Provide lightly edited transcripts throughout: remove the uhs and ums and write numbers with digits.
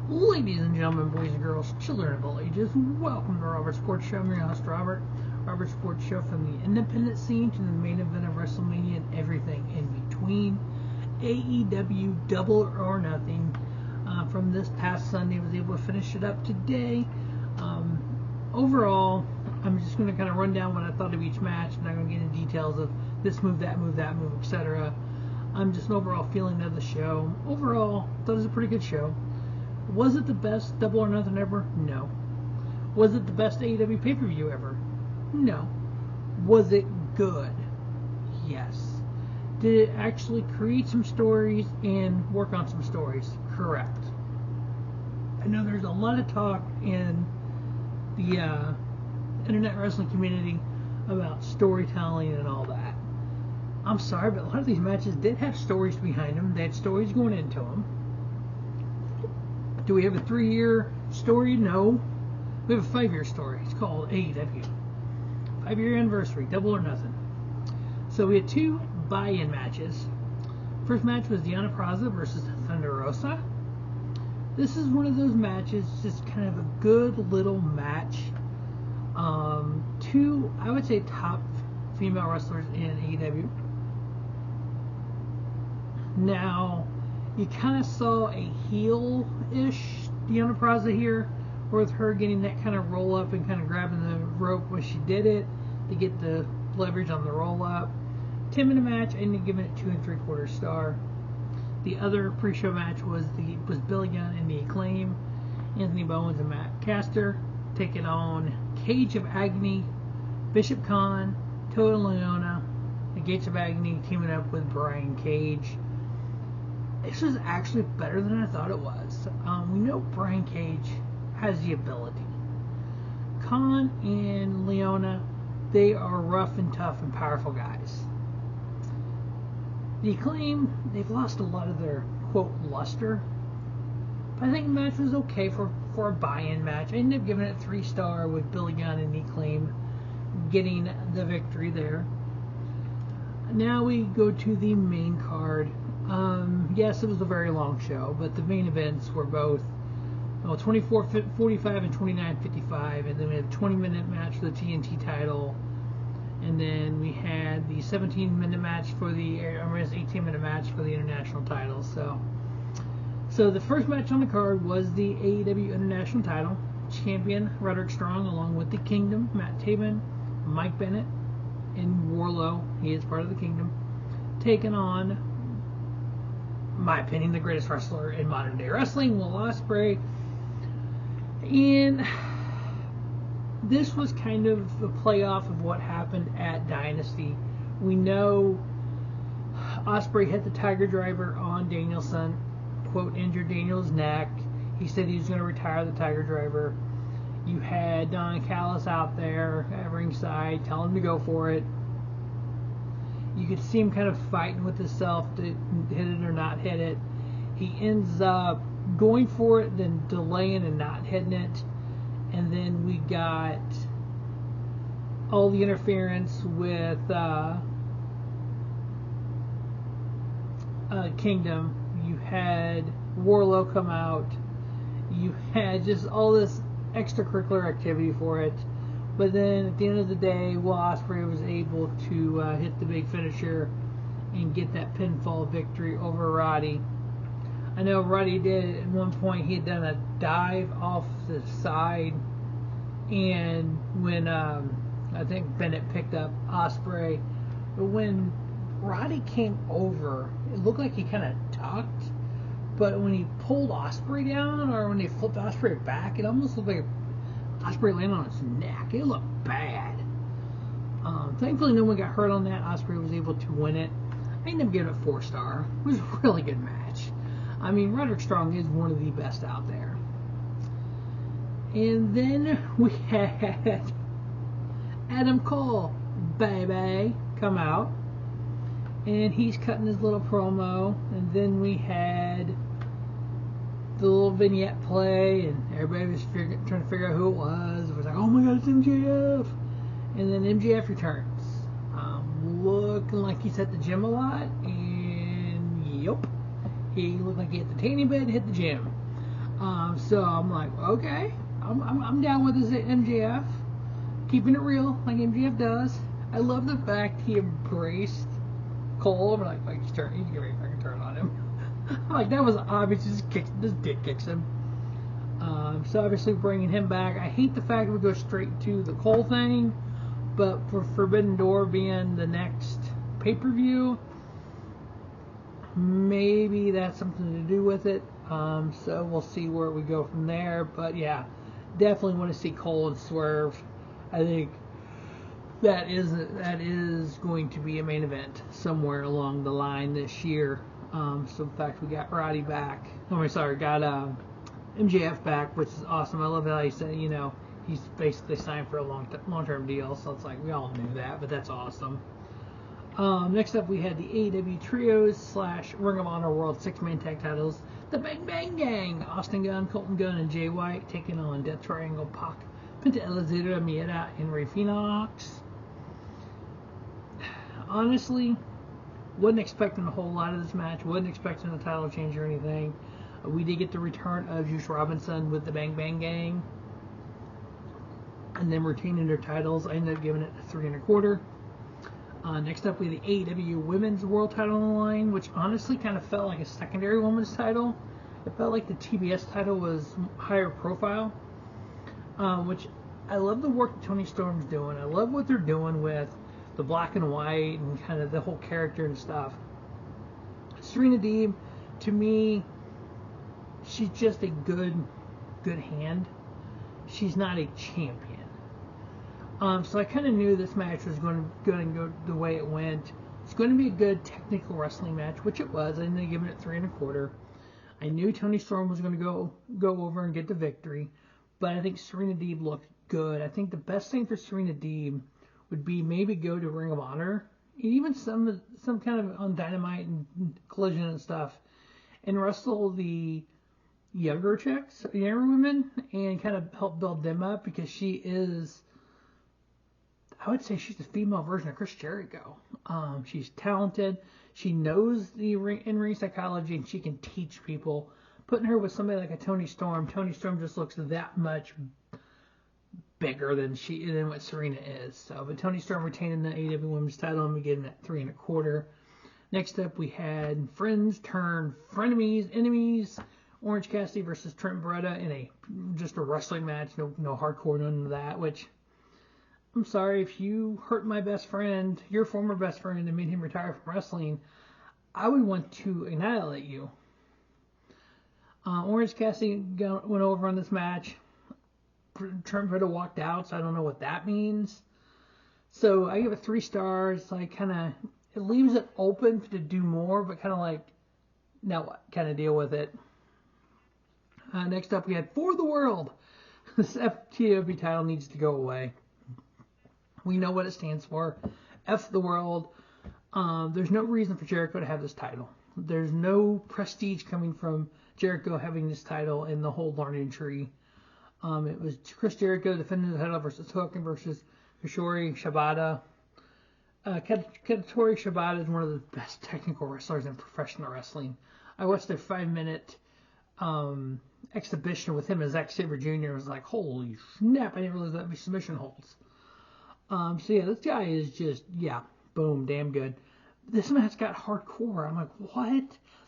Ladies and gentlemen, boys and girls, children of all ages, welcome to Robert Sports Show. I'm your host, Robert. Robert Sports Show, from the independent scene to the main event of WrestleMania and everything in between. AEW Double or Nothing from this past Sunday. Was able to finish it up today. Overall, I'm just going to kind of run down what I thought of each match. I'm not going to get into details of this move, that move, etc. I'm just an overall feeling of the show. Overall, I thought it was a pretty good show. Was it the best Double or Nothing ever? No. Was it the best AEW pay-per-view ever? No. Was it good? Yes. Did it actually create some stories and work on some stories? Correct. I know there's a lot of talk in the internet wrestling community about storytelling and all that. I'm sorry, but a lot of these matches did have stories behind them. They had stories going into them. Do we have a 3-year story? No. We have a 5-year story. It's called AEW. 5-year anniversary, Double or Nothing. So we had 2 buy-in matches. First match was Deonna Purrazzo versus Thunder Rosa. This is one of those matches, just kind of a good little match. 2, I would say, top female wrestlers in AEW. Now, you kind of saw a heel-ish Deonna Purrazzo here, with her getting that kind of roll-up and kind of grabbing the rope when she did it to get the leverage on the roll-up. 10-minute match, I ended up giving it 2 3/4 star. The other pre-show match was Billy Gunn and the Acclaimed, Anthony Bowens and Matt Caster, taking on Cage of Agony, Bishop Kaun, Toa and Liona, the Gates of Agony teaming up with Brian Cage. This was actually better than I thought it was. We know Brian Cage has the ability. Kaun and Liona, they are rough and tough and powerful guys. The Acclaim, they've lost a lot of their, quote, luster. But I think the match was okay for a buy-in match. I ended up giving it 3-star with Billy Gunn and the Acclaim getting the victory there. Now we go to the main card. Yes, it was a very long show, but the main events were both 24:45 and 29:55, and then we had a 20-minute match for the TNT title, and then we had the 17-minute match for the 18-minute match for the international title. So the first match on the card was the AEW International title. Champion Roderick Strong, along with the Kingdom, Matt Taven, Mike Bennett, and Wardlow, he is part of the Kingdom, taking on, in my opinion, the greatest wrestler in modern day wrestling, Will Ospreay. And this was kind of a playoff of what happened at Dynasty. We know Ospreay hit the Tiger Driver on Danielson, quote, injured Daniel's neck. He said he was going to retire the Tiger Driver. You had Don Callis out there at ringside telling him to go for it. You could see him kind of fighting with himself to hit it or not hit it. He ends up going for it, then delaying and not hitting it. And then we got all the interference with Kingdom. You had Wardlow come out. You had just all this extracurricular activity for it. But then at the end of the day, Will Ospreay was able to hit the big finisher and get that pinfall victory over Roddy. I know Roddy did at one point, he had done a dive off the side, and when I think Bennett picked up Ospreay, but when Roddy came over, it looked like he kind of ducked, but when he pulled Ospreay down, or when they flipped Ospreay back, it almost looked like Ospreay landed on his neck. It looked bad. Thankfully, no one got hurt on that. Ospreay was able to win it. I ended up giving it 4-star. It was a really good match. I mean, Roderick Strong is one of the best out there. And then we had Adam Cole, baby, come out. And he's cutting his little promo. And then we had the little vignette play, and everybody was trying to figure out who it was. It was like, oh my god, it's MJF. And then MJF returns. Looking like he's at the gym a lot. And, yep. He looked like he hit the tanning bed, hit the gym. So I'm like, okay, I'm down with this MJF, keeping it real like MJF does. I love the fact he embraced Cole. I'm like you can get ready to fucking turn on him. Like that was obvious. Just dick kicks him. So obviously bringing him back. I hate the fact we go straight to the Cole thing, but for Forbidden Door being the next pay-per-view, maybe that's something to do with it. So we'll see where we go from there. But yeah, definitely want to see Cole and Swerve. I think that is going to be a main event somewhere along the line this year. So in fact we got Roddy back. Got MJF back, which is awesome. I love how he said, he's basically signed for a long-term deal. So it's like we all knew that, but that's awesome. Next up, we had the AEW Trios / Ring of Honor World 6-Man Tag Titles. The Bang Bang Gang, Austin Gunn, Colten Gunn, and Jay White taking on Death Triangle, Pac, Penta, Eliminator, Miedo, and Rey Fenix. Honestly, wasn't expecting a whole lot of this match. Wasn't expecting a title change or anything. We did get the return of Juice Robinson with the Bang Bang Gang, and then retaining their titles. I ended up giving it a 3 1/4. Next up, we had the AEW Women's World Title on the line, which honestly kind of felt like a secondary women's title. It felt like the TBS title was higher profile, which I love the work that Toni Storm's doing. I love what they're doing with the black and white and kind of the whole character and stuff. Serena Deeb, to me, she's just a good hand. She's not a champion. So I kind of knew this match was going to go the way it went. It's going to be a good technical wrestling match, which it was. I ended up giving it 3 1/4. I knew Toni Storm was going to go over and get the victory, but I think Serena Deeb looked good. I think the best thing for Serena Deeb would be maybe go to Ring of Honor, even some kind of on Dynamite and Collision and stuff, and wrestle the younger women, and kind of help build them up, because she is, I would say she's the female version of Chris Jericho. She's talented. She knows the in-ring psychology, and she can teach people. Putting her with somebody like a Toni Storm just looks that much bigger than what Serena is. So, but Toni Storm retaining the AEW Women's title, and we gave them at 3 1/4. Next up, we had friends turn frenemies, enemies. Orange Cassidy versus Trent Beretta in just a wrestling match. No hardcore, none of that. Which, I'm sorry, if you hurt my best friend, your former best friend, and made him retire from wrestling, I would want to annihilate you. Orange Cassidy went over on this match. Trent Beretta walked out, so I don't know what that means. So I give it 3 stars. Like, it leaves it open to do more, but kind of like, now what? Kind of deal with it. Next up, we had For the World. This FTW title needs to go away. We know what it stands for. F the world. There's no reason for Jericho to have this title. There's no prestige coming from Jericho having this title in the whole learning tree. It was Chris Jericho defending the title versus Hook and versus Katsuyori Shibata. Katsuyori Shibata is one of the best technical wrestlers in professional wrestling. I watched their 5-minute exhibition with him as Zack Sabre Jr. I was like, holy snap, I didn't realize that many submission holds. So yeah, this guy is just, boom, damn good. This match got hardcore. I'm like, what?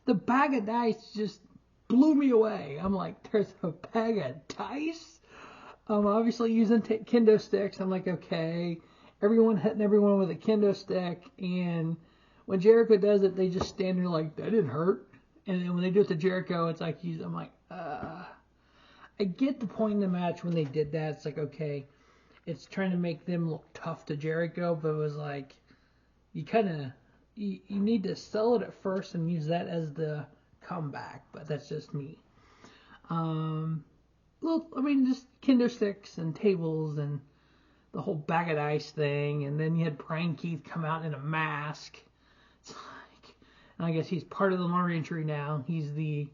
The bag of dice just blew me away. I'm like, there's a bag of dice? Obviously using kendo sticks. I'm like, okay. Everyone hitting everyone with a kendo stick. And when Jericho does it, they just stand there like, that didn't hurt. And then when they do it to Jericho, it's like, I'm like, I get the point in the match when they did that. It's like, okay, it's trying to make them look tough to Jericho, but it was like, you need to sell it at first and use that as the comeback, but that's just me. Just kendo sticks and tables and the whole bag of ice thing, and then you had Brian Keith come out in a mask. It's like, and I guess he's part of the learning tree now. He's the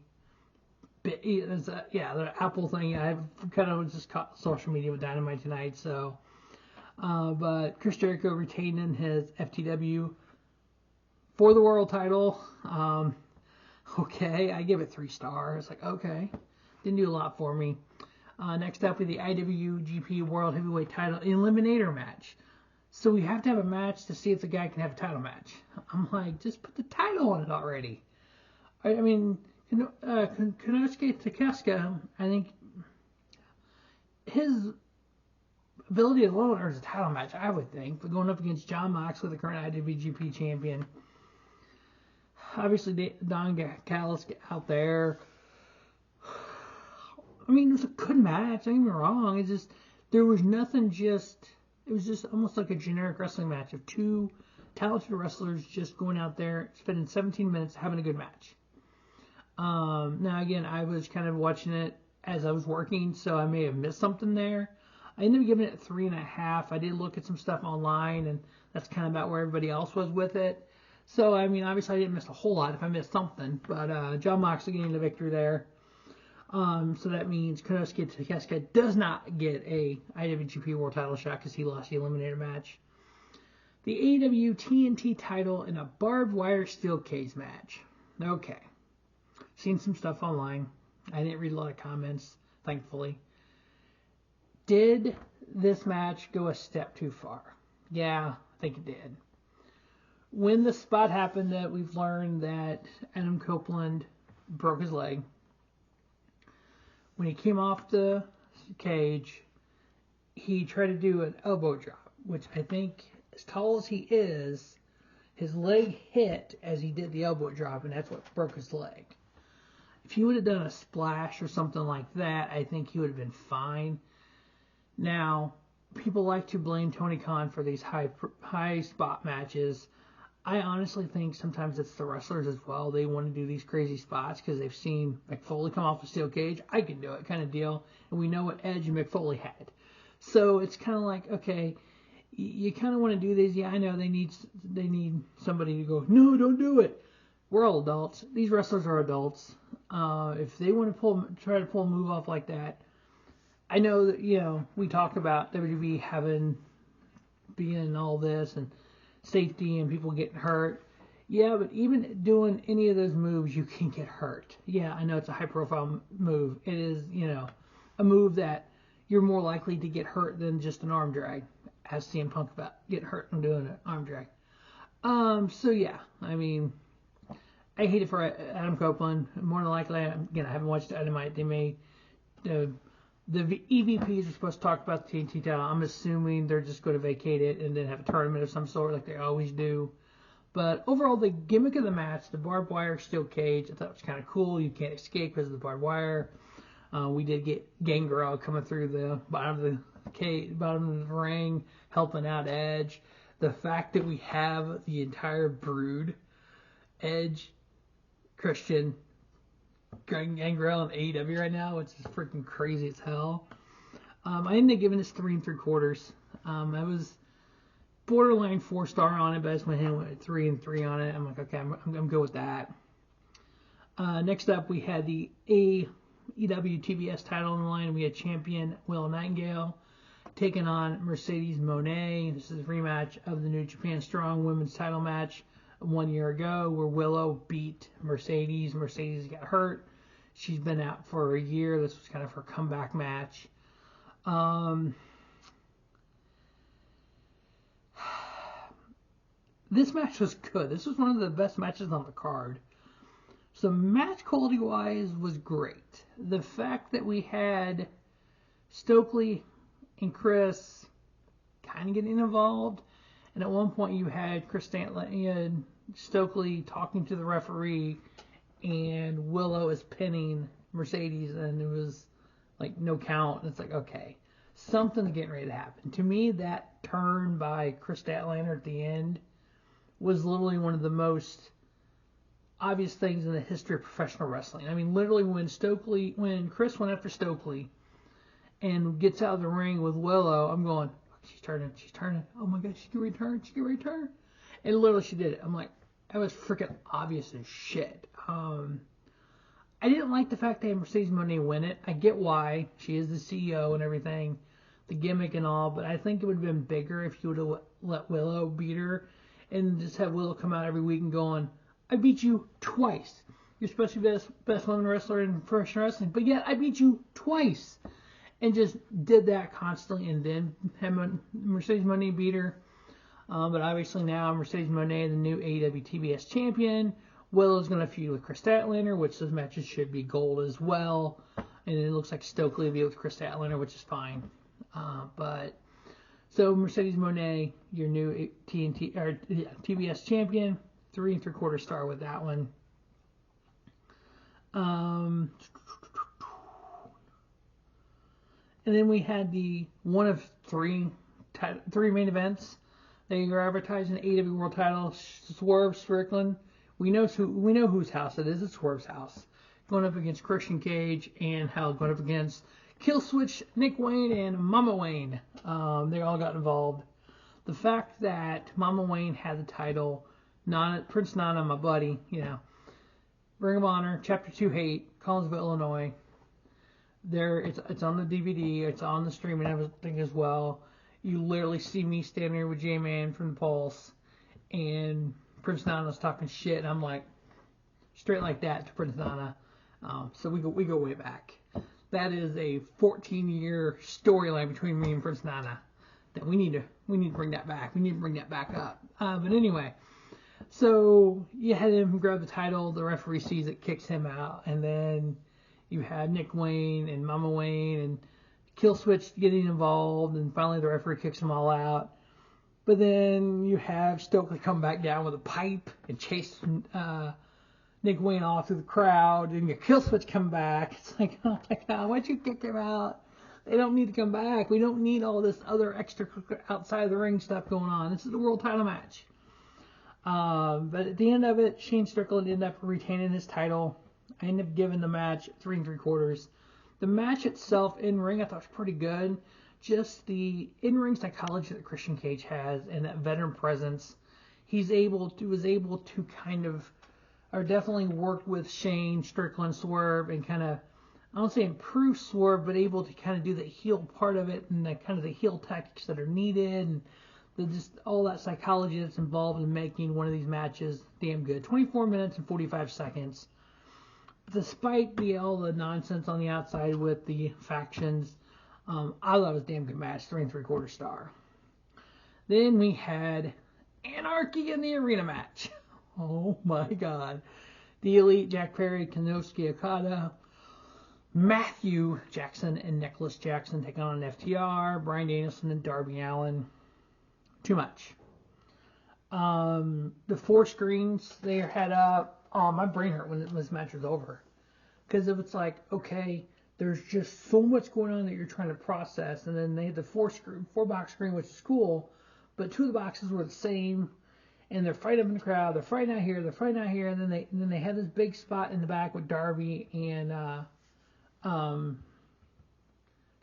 Apple thing. I kind of just caught social media with Dynamite tonight, so. But Chris Jericho retaining his FTW For the World title. Okay, I give it 3 stars. Like, okay, Didn't do a lot for me. Next up, we have the IWGP World Heavyweight Title Eliminator match. So we have to have a match to see if the guy can have a title match. I'm like, just put the title on it already. I mean, Konosuke Takeshita, I think his ability alone earns a title match, I would think. But going up against Jon Moxley, the current IWGP champion. Obviously, Don Callis out there. I mean, it was a good match. Don't get me wrong. It's just, there was nothing it was just almost like a generic wrestling match of two talented wrestlers just going out there, spending 17 minutes having a good match. Now, again, I was kind of watching it as I was working, so I may have missed something there. I ended up giving it 3.5. I did look at some stuff online, and that's kind of about where everybody else was with it. So, I mean, obviously I didn't miss a whole lot if I missed something, but Jon Moxley getting the victory there. So that means Konosuke Takeshita does not get a IWGP World Title shot because he lost the Eliminator match. The AEW TNT title in a barbed wire steel cage match. Okay. Seen some stuff online. I didn't read a lot of comments, thankfully. Did this match go a step too far? Yeah, I think it did. When the spot happened that we've learned that Adam Copeland broke his leg, when he came off the cage, he tried to do an elbow drop, which I think, as tall as he is, his leg hit as he did the elbow drop, and that's what broke his leg. If he would have done a splash or something like that, I think he would have been fine. Now, people like to blame Tony Khan for these high spot matches. I honestly think sometimes it's the wrestlers as well. They want to do these crazy spots because they've seen Mick Foley come off a steel cage. I can do it kind of deal. And we know what Edge and Mick Foley had. So it's kind of like, okay, you kind of want to do these. Yeah, I know they need somebody to go, no, don't do it. We're all adults. These wrestlers are adults. If they want to try to pull a move off like that, I know that, we talk about WWE being all this and safety and people getting hurt. Yeah, but even doing any of those moves, you can get hurt. Yeah, I know it's a high-profile move. It is, a move that you're more likely to get hurt than just an arm drag. Ask CM Punk about getting hurt from doing an arm drag. So yeah, I mean, I hate it for Adam Copeland. More than likely, again, I haven't watched Dynamite. They may, the EVPs are supposed to talk about the TNT title. I'm assuming they're just going to vacate it and then have a tournament of some sort like they always do. But overall, the gimmick of the match, the barbed wire steel cage, I thought it was kind of cool. You can't escape because of the barbed wire. We did get Gangrel coming through the bottom of the ring, helping out Edge. The fact that we have the entire Brood, Edge, Christian, Gangrel, and AEW right now, which is freaking crazy as hell. I ended up giving this 3 3/4. I was borderline 4-star on it, but I just went ahead with 3 3 on it. I'm like, okay, I'm good with that. Next up, we had the AEW TBS title on the line. We had champion Willow Nightingale taking on Mercedes Moné. This is a rematch of the New Japan Strong Women's title match 1 year ago where Willow beat Mercedes. Mercedes got hurt. She's been out for a year. This was kind of her comeback match. This match was good. This was one of the best matches on the card. So match quality wise was great. The fact that we had Stokely and Chris kind of getting involved, and at one point you had Stokely talking to the referee, and Willow is pinning Mercedes, and it was like no count. And it's like, okay, something's getting ready to happen. To me, that turn by Chris Statlander at the end was literally one of the most obvious things in the history of professional wrestling. I mean, literally when Chris went after Stokely and gets out of the ring with Willow, I'm going, she's turning. Oh my God, she can return. And literally she did it. I'm like, that was freaking obvious as shit. I didn't like the fact they had Mercedes Moné win it. I get why. She is the CEO and everything, the gimmick and all, but I think it would have been bigger if you would have let Willow beat her and just have Willow come out every week and going, I beat you twice. You're supposed to be best women wrestler in professional wrestling, but yet I beat you twice. And just did that constantly, and then had Mercedes Moné beat her. But obviously now Mercedes Moné, the new AEW TBS champion. Willow's going to feud with Chris Statlander, which those matches should be gold as well. And it looks like Stokely will be with Chris Statlander, which is fine. So Mercedes Moné, your new TBS champion, 3 3/4 star with that one. And then we had the one of three main events. They are advertising the AEW World Title. Swerve Strickland. We know whose house it is. It's Swerve's house. Going up against Christian Cage and Hal going up against Killswitch, Nick Wayne, and Mama Wayne. They all got involved. The fact that Mama Wayne had the title, Prince Nana, my buddy, Ring of Honor, Chapter 2 Hate, Collinsville, Illinois. It's on the DVD. It's on the stream and everything as well. You literally see me standing here with J-Man from the Pulse, and Prince Nana's talking shit, and I'm like, straight like that to Prince Nana. So we go way back. That is a 14-year storyline between me and Prince Nana that we need to bring that back. We need to bring that back up. But anyway, so you had him grab the title. The referee sees it, kicks him out, and then you had Nick Wayne and Mama Wayne and Killswitch getting involved, and finally the referee kicks them all out. But then you have Stokely come back down with a pipe and chase Nick Wayne off through the crowd, and your Killswitch come back. It's like, oh my God, why'd you kick him out? They don't need to come back. We don't need all this other extra outside of the ring stuff going on. This is a world title match. But at the end of it, Shane Strickland ended up retaining his title. I ended up giving the match 3 3/4. The match itself in ring I thought was pretty good. Just the in-ring psychology that Christian Cage has and that veteran presence. Was able to kind of, or definitely worked with Shane, Strickland, Swerve, and kind of, I don't say improve Swerve, but able to kind of do the heel part of it and the kind of the heel tactics that are needed, and just all that psychology that's involved in making one of these matches damn good. 24 minutes and 45 seconds. Despite all the nonsense on the outside with the factions, I thought it was a damn good match, 3 3/4 star. Then we had Anarchy in the arena match. Oh my God. The Elite, Jack Perry, Kanosuke Okada, Matthew Jackson, and Nicholas Jackson taking on FTR, Bryan Danielson, and Darby Allin. Too much. The 4 screens they had up. Oh, my brain hurt when this match was over. Because it was like, okay, there's just so much going on that you're trying to process. And then they had the 4-box screen, which is cool. But 2 of the boxes were the same. And they're fighting up in the crowd. They're fighting out here. They're fighting out here. And then they had this big spot in the back with Darby and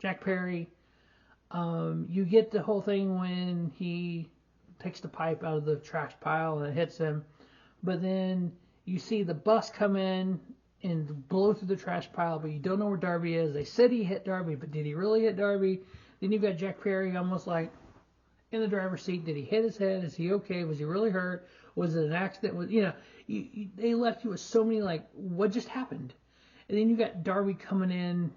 Jack Perry. You get the whole thing when he takes the pipe out of the trash pile and it hits him. But then you see the bus come in and blow through the trash pile, but you don't know where Darby is. They said he hit Darby, but did he really hit Darby? Then you've got Jack Perry almost like in the driver's seat. Did he hit his head? Is he okay? Was he really hurt? Was it an accident? They left you with so many, like, what just happened? And then you got Darby coming in,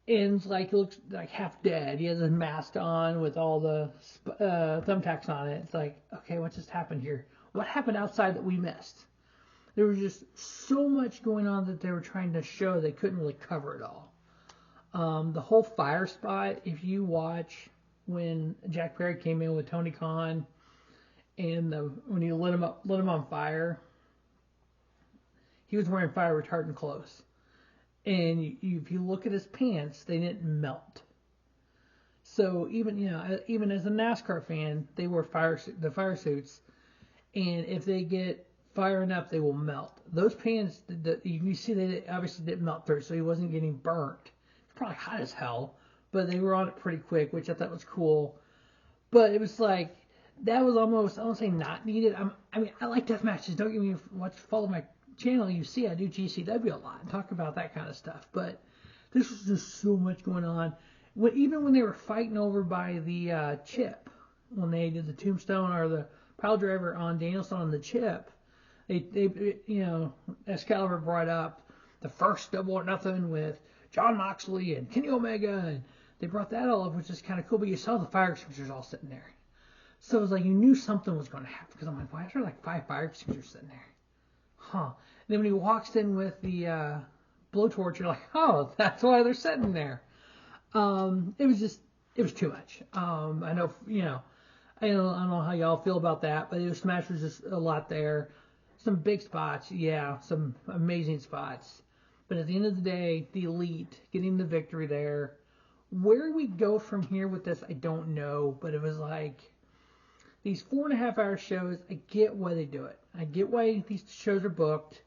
and like he looks like half dead. He has his mask on with all the thumbtacks on it. It's like, okay, what just happened here? What happened outside that we missed? There was just so much going on that they were trying to show they couldn't really cover it all. The whole fire spot, if you watch when Jack Perry came in with Tony Khan and when he lit him on fire, he was wearing fire retardant clothes. And if you look at his pants, they didn't melt. So even as a NASCAR fan, they wear the fire suits. And if they get firing up, they will melt. Those pants, you see they obviously didn't melt through, so he wasn't getting burnt. It's probably hot as hell, but they were on it pretty quick, which I thought was cool. But it was like, that was almost, I don't say not needed. I like death matches. Don't get me follow my channel. You see I do GCW a lot and talk about that kind of stuff. But this was just so much going on. Even when they were fighting over by the chip, when they did the tombstone or the pile driver on Danielson on the chip, Excalibur brought up the first Double or Nothing with John Moxley and Kenny Omega, and they brought that all up, which is kind of cool. But you saw the fire extinguishers all sitting there, so it was like you knew something was going to happen. Because I'm like, why is there like 5 fire extinguishers sitting there? Huh? And then when he walks in with the blowtorch, you're like, oh, that's why they're sitting there. It was too much. I know, I don't know how y'all feel about that, but Smash was just a lot there. Some big spots, yeah, some amazing spots. But at the end of the day, the Elite getting the victory there. Where we go from here with this, I don't know. But it was like these 4.5-hour shows. I get why they do it. I get why these shows are booked.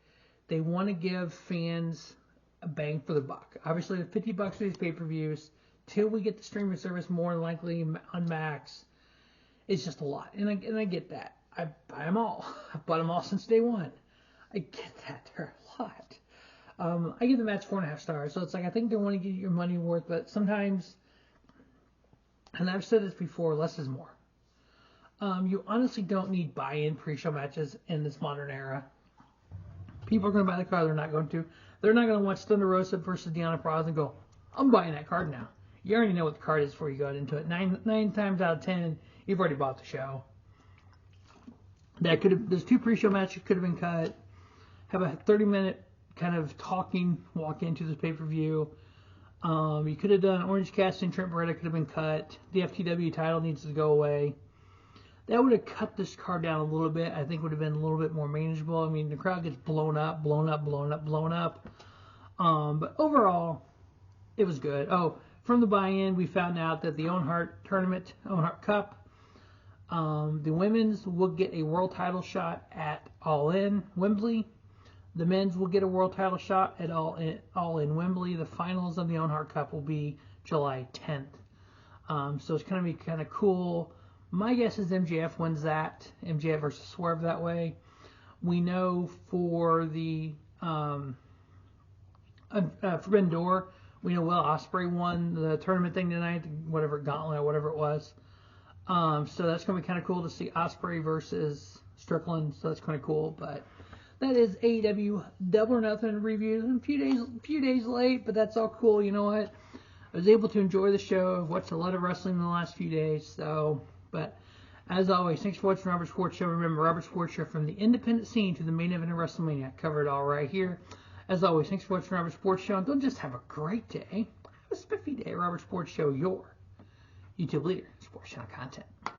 They want to give fans a bang for the buck. Obviously, the $50 for these pay-per-views till we get the streaming service more than likely on Max. It's just a lot, and I get that. I buy them all. I've bought them all since day one. I get that. They're a lot. I give the match 4.5 stars. So it's like I think they want to get your money worth, but sometimes, and I've said this before, less is more. You honestly don't need buy-in pre-show matches in this modern era. People are going to buy the card. They're not going to. They're not going to watch Thunder Rosa versus Deonna Purrazzo and go, I'm buying that card now. You already know what the card is before you go into it. Nine times out of 10, you've already bought the show. There's 2 pre-show matches could have been cut. Have a 30-minute kind of talking walk into this pay-per-view. You could have done Orange Cassidy and Trent Beretta could have been cut. The FTW title needs to go away. That would have cut this card down a little bit. I think would have been a little bit more manageable. I mean, the crowd gets blown up. But overall, it was good. Oh, from the buy-in, we found out that the Owen Hart Tournament, Owen Hart Cup, the women's will get a world title shot at All In Wembley. The men's will get a world title shot at All In Wembley. The finals of the Owen Hart Cup will be July 10th. So it's going to be kind of cool. My guess is MJF wins that. MJF versus Swerve that way. We know for the Forbidden Door, we know Will Ospreay won the tournament thing tonight, whatever gauntlet, whatever it was. So that's going to be kind of cool to see Ospreay versus Strickland. So that's kind of cool. But that is AEW Double or Nothing review. A few days late, but that's all cool. You know what? I was able to enjoy the show. I've watched a lot of wrestling in the last few days. So, but as always, thanks for watching Robert Sports Show. Remember, Robert Sports Show, from the independent scene to the main event of WrestleMania. Cover it all right here. As always, thanks for watching Robert Sports Show. And don't just have a great day. Have a spiffy day. Robert Sports Show, your YouTube leader, sports channel content.